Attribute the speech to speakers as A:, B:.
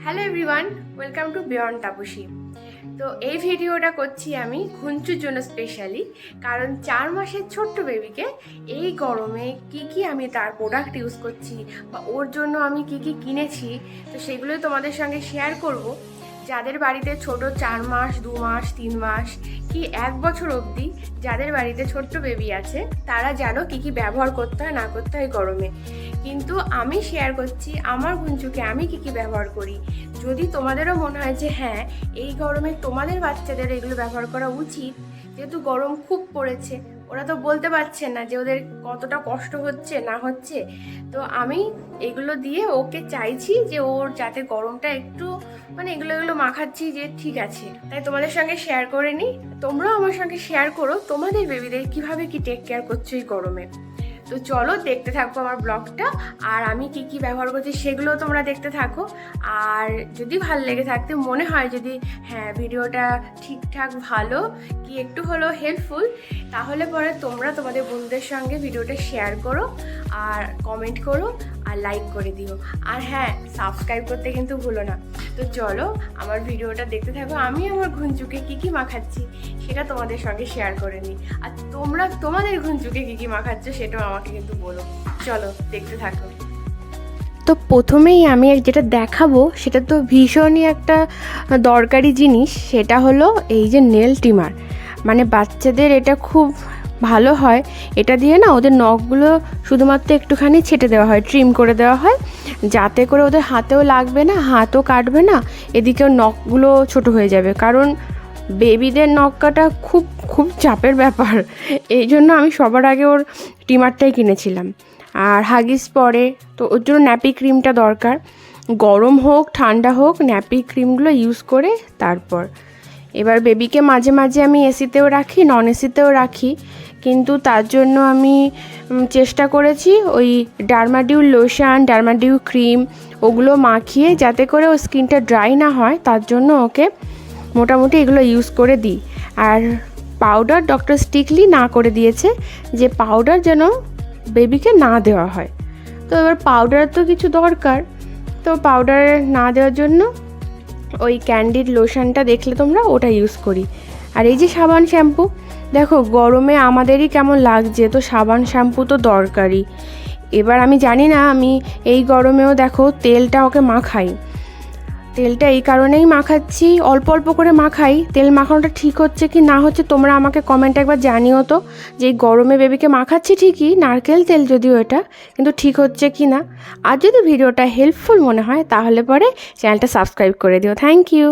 A: Hello everyone, welcome to beyond Tapasi. তো এই ভিডিওটা করছি আমি ঘুঞ্চুর জন্য স্পেশালি, কারণ 4 মাসের ছোট্ট বেবিকে এই গরমে কি আমি তার প্রোডাক্ট ইউজ করছি বা ওর জন্য আমি কি কিনেছি, তো সেগুলোই তোমাদের সঙ্গে শেয়ার করব। যাদের বাড়িতে ছোট 4 মাস, 2 মাস, 3 মাস কি 1 বছর অবধি যাদের বাড়িতে ছোট্ট বেবি আছে, তারা জানো কি ব্যবহার করতে হয় না করতে হয় গরমে। কিন্তু আমি শেয়ার করছি আমার গুঞ্জুকে আমি কি ব্যবহার করি। যদি তোমাদেরও মনে হয় যে হ্যাঁ, এই গরমে তোমাদের বাচ্চাদের এগুলো ব্যবহার করা উচিত, যেহেতু গরম খুব পড়েছে, ওরা তো বলতে পারছে না যে ওদের কতটা কষ্ট হচ্ছে না হচ্ছে, তো আমি এগুলো দিয়ে ওকে চাইছি যে ওর যাতে গরমটা একটু এগুলো মাখাচ্ছি যে ঠিক আছে, তাই তোমাদের সঙ্গে শেয়ার করে নিই। তোমরাও আমার সঙ্গে শেয়ার করো তোমাদের বেবিদের কিভাবে টেক কেয়ার করছো এই গরমে। তো চলো দেখতে থাকো আমার ব্লগটা, আর আমি কি ব্যবহার করছি সেগুলো তোমরা দেখতে থাকো। আর যদি ভালো লেগে থাকতে মনে হয় যদি হ্যাঁ ভিডিওটা ঠিকঠাক ভালো কি একটু হলো হেল্পফুল, তাহলে পরে তোমরা তোমাদের বন্ধুদের সঙ্গে ভিডিওটা শেয়ার করো আর কমেন্ট করো আর লাইক করে দিও। আর হ্যাঁ, সাবস্ক্রাইব করতে কিন্তু ভুলো না। তো চলো আমার ভিডিওটা দেখতে থাকো, আমি আমার ঘুঞ্চুকে কি মাখাচ্ছি সেটা তোমাদের সঙ্গে শেয়ার করে নিই। আর তোমরা তোমাদের ঘুঞ্চুকে কি মাখাচ্ছ সেটাও আমাকে কিন্তু বলো। চলো দেখতে থাকো। তো প্রথমেই আমি যেটা দেখাবো সেটা তো ভীষণই একটা দরকারি জিনিস, সেটা হলো এই যে নেল ট্রিমার। বাচ্চাদের এটা খুব ভালো হয়, এটা দিয়ে না ওদের নখগুলো শুধুমাত্র একটুখানি ছেটে দেওয়া হয়, ট্রিম করে দেওয়া হয়, যাতে করে ওদের হাতেও লাগবে না, হাতও কাটবে না, এদিকেও নখগুলো ছোট হয়ে যাবে। কারণ বেবিদের নখ কাটা খুব খুব চাপের ব্যাপার, এই জন্য আমি সবার আগে ওর ট্রিমারটাই কিনেছিলাম। আর হাগিস পরে তো ওর জন্য ন্যাপি ক্রিমটা দরকার, গরম হোক ঠান্ডা হোক ন্যাপি ক্রিমগুলো ইউজ করে তারপর এবার বেবিকে মাঝে মাঝে আমি এসিতেও রাখি, নন এসিতেও রাখি, কিন্তু তার জন্য আমি চেষ্টা করেছি ওই ডার্মাডিউ লোশন, ডার্মাডিউ ক্রিম ওগুলো মাখিয়ে যাতে করে ও স্কিনটা ড্রাই না হয়, তার জন্য ওকে মোটামুটি এগুলো ইউজ করে দিই। আর পাউডার ডক্টর স্ট্রিক্টলি না করে দিয়েছে যে পাউডার যেন বেবিকে না দেওয়া হয়। তো এবার পাউডার তো কিছু দরকার, তো পাউডার না দেওয়ার জন্য ওই ক্যান্ডিড লোশনটা দেখলে তোমরা ওটা ইউজ করি। আর এই যে সাবান শ্যাম্পু, দেখো গরমে আমাদেরই কেমন লাগছে, তো সাবান শ্যাম্পু তো দরকারই। এবার আমি জানি না, আমি এই গরমেও দেখো তেলটা ওকে মাখাই, তেলটা এই কারণেই মাখাচ্ছি, অল্প অল্প করে মাখাই। তেল মাখানোটা ঠিক হচ্ছে কি না হচ্ছে তোমরা আমাকে কমেন্টে একবার জানিও তো, যে এই গরমে বেবিকে মাখাচ্ছি ঠিকই, নারকেল তেল যদিও এটা, কিন্তু ঠিক হচ্ছে কি না। আর যদি ভিডিওটা হেল্পফুল মনে হয় তাহলে পরে চ্যানেলটা সাবস্ক্রাইব করে দিও। Thank you.